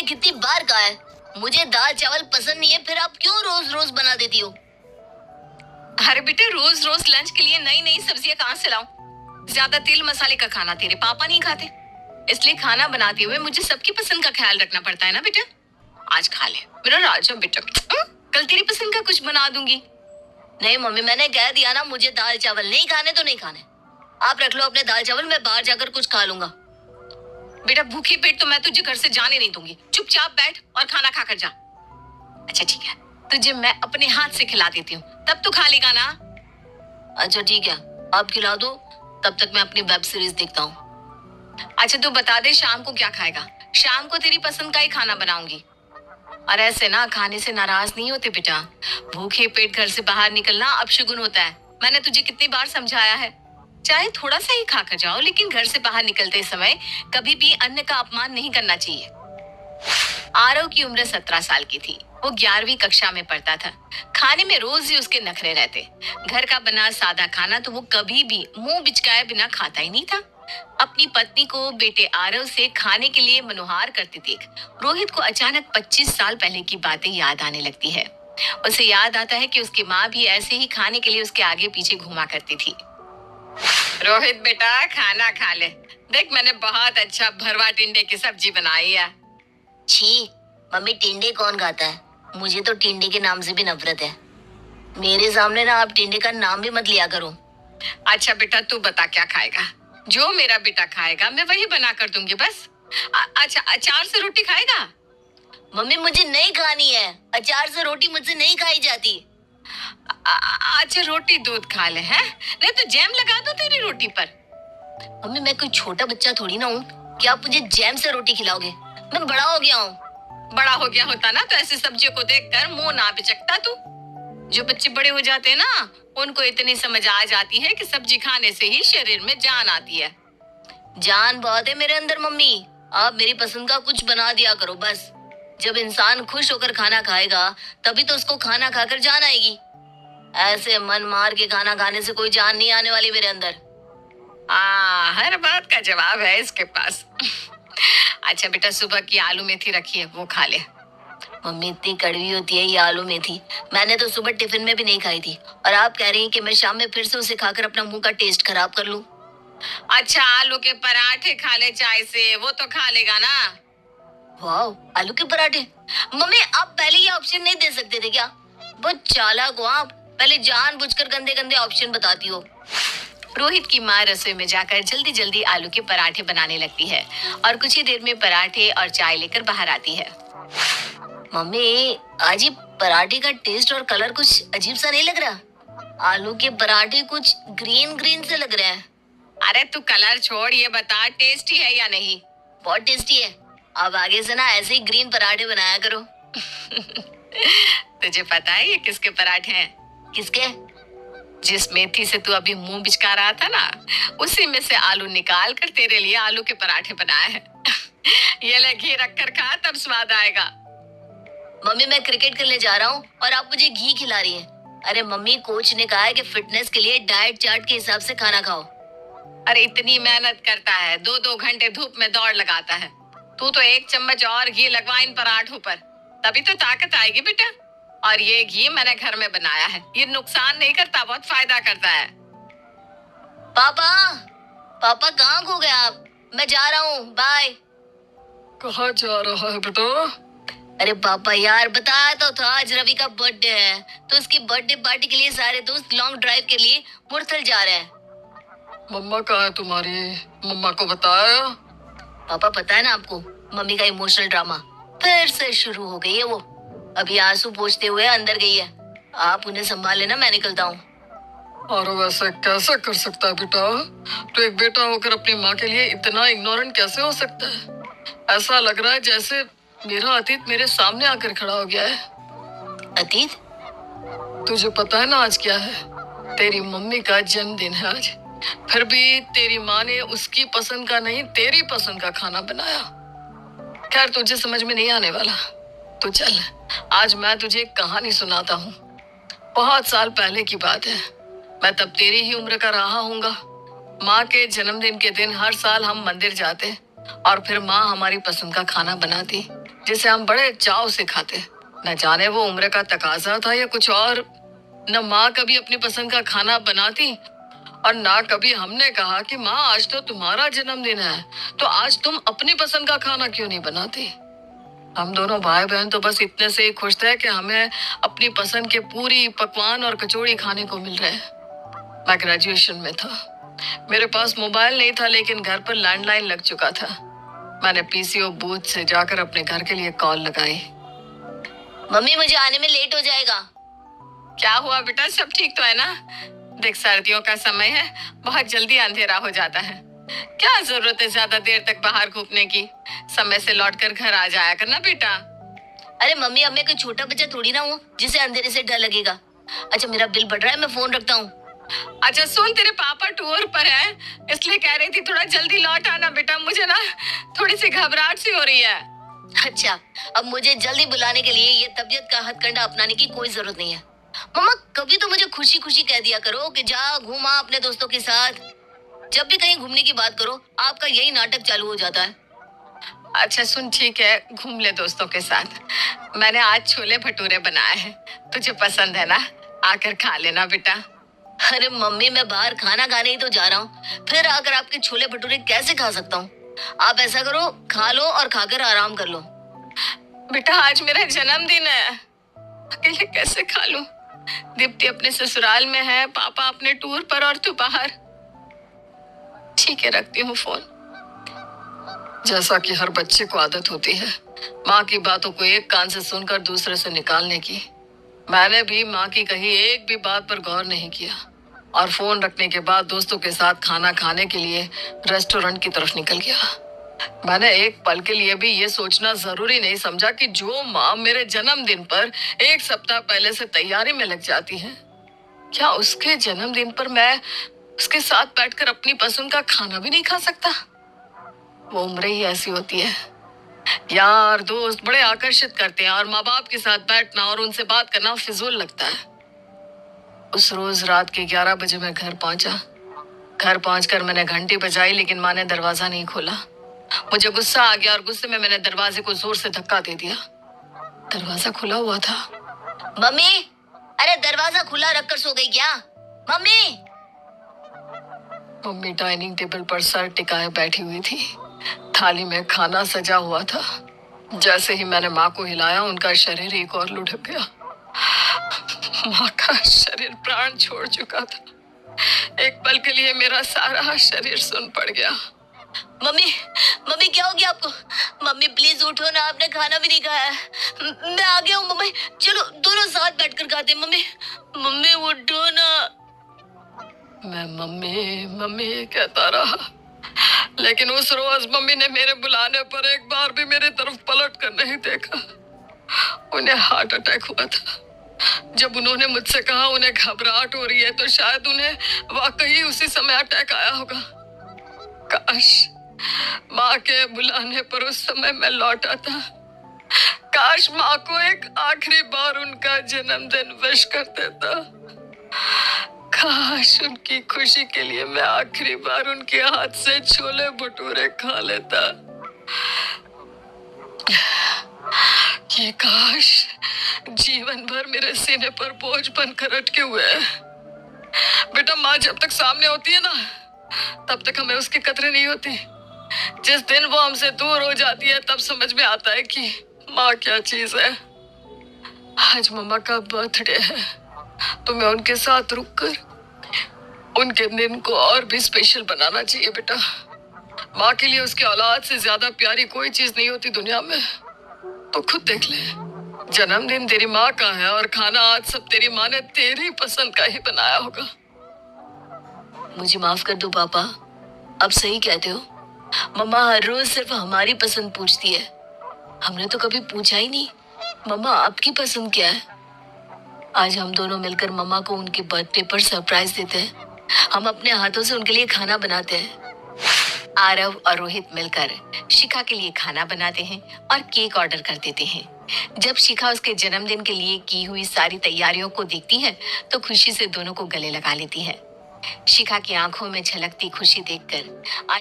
कितनी बार कहा है, मुझे दाल चावल पसंद नहीं है, फिर आप क्यों रोज रोज बना देती हो? अरे बेटे, रोज रोज लंच के लिए नई नई सब्जियां कहाँ से लाऊं? ज्यादा तेल मसाले का खाना तेरे पापा नहीं खाते, इसलिए खाना बनाते हुए मुझे सबकी पसंद का ख्याल रखना पड़ता है ना बेटा। आज खा ले मेरा राजा बेटा। कल तेरी पसंद का कुछ बना दूंगी। नहीं मम्मी, मैंने कह दिया ना, मुझे दाल चावल नहीं खाने तो नहीं खाने। आप रख लो अपने दाल चावल, मैं बाहर जाकर कुछ खा लूंगा। बेटा, भूखे पेट तो मैं तुझे घर से जाने नहीं दूंगी। चुपचाप बैठ और खाना खाकर जा। अच्छा ठीक है, तुझे मैं अपने हाथ से खिला देती हूँ, तब तू खा लेगा ना। अच्छा ठीक है, आप खिला दो, तब तक मैं अपनी वेब सीरीज देखता हूँ। अच्छा तू बता दे, शाम को क्या खाएगा? शाम को तेरी पसंद का ही खाना बनाऊंगी। और ऐसे ना खाने से नाराज नहीं होते बेटा। भूखे पेट घर से बाहर निकलना अपशगुन होता है। मैंने तुझे कितनी बार समझाया है। चाहे थोड़ा सा ही खाकर जाओ, लेकिन घर से बाहर निकलते समय कभी भी अन्न का अपमान नहीं करना चाहिए। आरव की उम्र 17 साल की थी। वो 11वीं कक्षा में पढ़ता था। खाने में रोज ही उसके नखरे रहते। घर का बना सादा खाना तो वो कभी भी मुंह बिचकाए बिना खाता ही नहीं था। अपनी पत्नी को बेटे आरव से खाने के लिए मनोहार करते देख रोहित को अचानक 25 साल पहले की बातें याद आने लगती है। उसे याद आता है कि उसकी माँ भी ऐसे ही खाने के लिए उसके आगे पीछे घुमा करती थी। रोहित बेटा, खाना खा ले। देख, मैंने बहुत अच्छा भरवा टिंडे की सब्जी बनाई है। छी मम्मी, टिंडे कौन खाता है? मुझे तो टिंडे के नाम से भी नफरत है। मेरे सामने ना आप टिंडे का नाम भी मत लिया करो। अच्छा बेटा, तू बता क्या खाएगा? जो मेरा बेटा खाएगा मैं वही बना कर दूंगी बस। अच्छा, अचार से रोटी खाएगा? मम्मी मुझे नहीं खानी है, अचार से रोटी मुझसे नहीं खाई जाती। अच्छा, रोटी दूध खा ले हैं? नहीं तो जैम लगा दो तेरी रोटी पर। मम्मी मैं कोई छोटा बच्चा थोड़ी ना हूँ कि आप मुझे जैम से रोटी खिलाओगे। मैं बड़ा हो गया हूँ। बड़ा हो गया होता ना तो ऐसी सब्जियों को देखकर मुंह ना बिचकता तू। जो बच्चे बड़े हो जाते हैं ना, उनको इतनी समझ आ जाती है कि सब्जी खाने से ही शरीर में जान आती है। जान बहुत है मेरे अंदर मम्मी। आप मेरी पसंद का कुछ बना दिया करो बस। जब इंसान खुश होकर खाना खाएगा तभी तो उसको खाना खाकर जान आएगी। ऐसे मन मार के खाना खाने से कोई जान नहीं आने वाली मेरे अंदर। हर बात का जवाब है इसके पास। अच्छा बेटा, सुबह की आलू मेथी रखी है, वो खा ले। मम्मी इतनी कड़वी होती है ये आलू मेथी, मैंने तो सुबह टिफिन में भी नहीं खाई थी, और आप कह रही हैं कि मैं शाम में फिर से उसे खाकर अपना मुंह का टेस्ट खराब कर लूं। अच्छा, आलू के पराठे खा ले चाय से, वो तो खा लेगा ना। वाह, आलू के पराठे। मम्मी आप पहले ये ऑप्शन नहीं दे सकते थे क्या? बहुत चालाक हो आप, पहले जानबूझकर गंदे गंदे ऑप्शन बताती हो। रोहित की माँ रसोई में जाकर जल्दी जल्दी आलू के पराठे बनाने लगती है और कुछ ही देर में पराठे और चाय लेकर बाहर आती है। मम्मी आज ये पराठे का टेस्ट और कलर कुछ अजीब सा नहीं लग रहा? आलू के पराठे कुछ ग्रीन ग्रीन से लग रहे हैं। अरे तू कलर छोड़, ये बता टेस्टी है या नहीं? बहुत टेस्टी है। अब आगे से ना ऐसे ही ग्रीन पराठे बनाया करो। तुझे पता है ये किसके पराठे हैं? किसके? जिस मेथी से तू अभी मुंह बिचका रहा था ना, उसी में से आलू निकाल कर तेरे लिए आलू के पराठे बनाए हैं। ये ले, घी रख कर खा, तब स्वाद आएगा। मम्मी मैं क्रिकेट खेलने जा रहा हूँ और आप मुझे घी खिला रही हैं। अरे मम्मी, कोच ने कहा है कि फिटनेस के लिए डाइट चार्ट के हिसाब से खाना खाओ। अरे इतनी मेहनत करता है, 2-2 घंटे धूप में दौड़ लगाता है, तू तो 1 चम्मच और घी लगवा इन पराठों पर, तभी तो ताकत आएगी बेटा। और ये घी मैंने घर में बनाया है, ये नुकसान नहीं करता, बहुत फायदा करता है। पापा, पापा कहाँ खो गए आप? मैं जा रहा हूँ, बाय। कहाँ जा रहा है बेटा? अरे पापा यार, बताया तो था आज रवि का बर्थडे है, तो उसकी बर्थडे पार्टी के लिए सारे दोस्त लॉन्ग ड्राइव के लिए मुरथल जा रहे हैं। मम्मा कहाँ है तुम्हारी? मम्मा को बताया? पापा पता है ना आपको, मम्मी का इमोशनल ड्रामा फिर से शुरू हो गई है। वो अभी आंसू पोंछते हुए अंदर गई है। आप उन्हें संभाल लेना, मैं निकलता हूँ। और वैसे कैसे कर सकता है बेटा? तो एक बेटा होकर अपनी माँ के लिए इतना इग्नोरेंट कैसे हो सकता है? ऐसा लग रहा है जैसे मेरा अतीत मेरे सामने आकर खड़ा हो गया है। अतीत? तुझे पता है ना आज क्या है? तेरी मम्मी का जन्मदिन है आज। फिर भी तेरी माँ ने उसकी पसंद का नहीं, तेरी पसंद का खाना बनाया। खैर तुझे समझ में नहीं आने वाला, तो चल आज मैं तुझे एक कहानी सुनाता हूँ। बहुत साल पहले की बात है, मैं तब तेरी ही उम्र का रहा हूँगा। माँ के जन्मदिन के दिन हर साल हम मंदिर जाते और फिर माँ हमारी पसंद का खाना बनाती। जिसे हम बड़े चाव से खाते। न जाने वो उम्र का तकाजा था या कुछ और। न माँ कभी अपनी पसंद का खाना बनाती और ना कभी हमने कहा कि माँ आज तो तुम्हारा जन्मदिन है, तो आज तुम अपनी पसंद का खाना क्यों नहीं बनाती। हम दोनों भाई बहन तो बस इतने से ही खुश थे कि हमें अपनी पसंद के पूरी पकवान और कचौड़ी खाने को मिल रहे। मैं ग्रेजुएशन में था, मेरे पास मोबाइल नहीं था, लेकिन घर पर लैंडलाइन लग चुका था। मैंने पीसीओ बूथ से जाकर अपने घर के लिए कॉल लगाई। मम्मी मुझे आने में लेट हो जाएगा। क्या हुआ बेटा, सब ठीक तो है ना? देख, सर्दियों का समय है, बहुत जल्दी अंधेरा हो जाता है। क्या जरूरत है ज्यादा देर तक बाहर घूमने की? समय से लौटकर घर आ जाया करना बेटा। अरे मम्मी, अब मैं कोई छोटा बच्चा थोड़ी ना हूँ जिसे अंधेरे से डर लगेगा। अच्छा, मेरा बिल बढ़ रहा है, मैं फोन रखता हूँ। अच्छा सुन, तेरे पापा टूर पर है, इसलिए कह रही थी थोड़ा जल्दी लौट आना बेटा। मुझे ना थोड़ी सी घबराहट सी हो रही है। अच्छा, अब मुझे जल्दी बुलाने के लिए ये तबीयत का हथकंडा अपनाने की कोई जरूरत नहीं है। मम्मा, कभी तो मुझे खुशी खुशी कह दिया करो कि जा घूमा अपने दोस्तों के साथ। जब भी कहीं घूमने की बात करो, आपका यही नाटक चालू हो जाता है। अच्छा सुन, ठीक है, घूम ले दोस्तों के साथ। मैंने आज छोले भटूरे बनाए हैं, तुझे पसंद है ना? आकर खा लेना बेटा। अरे मम्मी, मैं बाहर खाना खाने ही तो जा रहा हूँ, फिर आकर आपके छोले भटूरे कैसे खा सकता हूँ? आप ऐसा करो, खा लो और खाकर आराम कर लो। बेटा आज मेरा जन्मदिन है, अकेले कैसे खा लूं? दीप्ति अपने ससुराल में है, पापा अपने टूर पर और तू बाहर। ठीक है, रखती हूँ फोन। जैसा कि हर बच्चे को आदत होती है माँ की बातों को एक कान से सुनकर दूसरे से निकालने की, मैंने भी माँ की कही एक भी बात पर गौर नहीं किया और फोन रखने के बाद दोस्तों के साथ खाना खाने के लिए रेस्टोरेंट की तरफ निकल गया। मैंने एक पल के लिए भी ये सोचना जरूरी नहीं समझा कि जो माँ मेरे जन्मदिन पर एक सप्ताह पहले से तैयारी में लग जाती है, क्या उसके जन्मदिन पर मैं उसके साथ बैठकर अपनी पसंद का खाना भी नहीं खा सकता? वो उम्र ही ऐसी होती है। यार दोस्त बड़े आकर्षित करते हैं और माँ बाप के साथ बैठना और उनसे बात करना फिजूल लगता है। उस रोज रात के 11 बजे मैं घर पहुंचा। घर पहुंचकर मैंने घंटी बजाई, लेकिन माँ ने दरवाजा नहीं खोला। मुझे गुस्सा आ गया और गुस्से में मैंने दरवाजे को जोर से धक्का दे दिया। दरवाजा खुला हुआ था। मम्मी, अरे दरवाजा खुला रखकर सो गई क्या? मम्मी। मम्मी डाइनिंग टेबल पर सर टिकाए बैठी हुई थी। थाली में खाना सजा हुआ था। जैसे ही मैंने माँ को हिलाया, उनका शरीर एक और लुढ़क गया। माँ का शरीर प्राण छोड़ चुका था। एक पल के लिए मेरा सारा शरीर सुन पड़ गया। मम्मी, मम्मी क्या हो गया आपको? मम्मी प्लीज उठो ना, आपने खाना भी नहीं खाया है। मैं आ गया हूँ मम्मी, चलो दोनों साथ बैठकर खाते हैं। मम्मी, मम्मी उठो ना। मैं मम्मी मम्मी कहता रहा, लेकिन उस रोज मम्मी ने मेरे बुलाने पर एक बार भी मेरी तरफ पलट कर नहीं देखा। उन्हें हार्ट अटैक हुआ था। जब उन्होंने मुझसे कहा उन्हें घबराहट हो रही है, तो शायद उन्हें वाकई उसी समय अटैक आया होगा। काश माँ के बुलाने पर उस समय मैं लौटा था। काश माँ को एक आखिरी बार उनका जन्मदिन विश कर देता। काश उनकी खुशी के लिए मैं आखिरी बार उनके हाथ से छोले भटूरे खा लेता। ये काश जीवन भर मेरे सीने पर बोझ बनकर अटके हुए है। बेटा माँ जब तक सामने होती है ना, तब तक हमें उसकी कदर नहीं होती। जिस दिन वो हमसे दूर हो जाती है, तब समझ में आता है कि माँ क्या चीज है। आज मम्मा का बर्थडे है, तो मैं उनके साथ रुककर उनके दिन को और भी स्पेशल बनाना चाहिए। बेटा माँ के लिए उसके औलाद से ज्यादा प्यारी कोई चीज नहीं होती दुनिया में। तो खुद देख ले, जन्मदिन तेरी माँ का है और खाना आज सब तेरी माँ ने तेरी पसंद का ही बनाया होगा। मुझे माफ कर दो पापा, अब सही कहते हो। मम्मा हर रोज सिर्फ हमारी पसंद पूछती है। हमने तो कभी पूछा ही नहीं, मम्मा आपकी पसंद क्या है? आज हम दोनों मिलकर मम्मा को उनके बर्थडे पर सरप्राइज देते हैं। हम अपने हाथों से उनके लिए खाना बनाते हैं। आरव और रोहित मिलकर शिखा के लिए खाना बनाते हैं और केक ऑर्डर कर देते हैं। जब शिखा उसके जन्मदिन के लिए की हुई सारी तैयारियों को देखती है, तो खुशी से दोनों को गले लगा लेती है। शिखा की आंखों में झलकती खुशी देखकर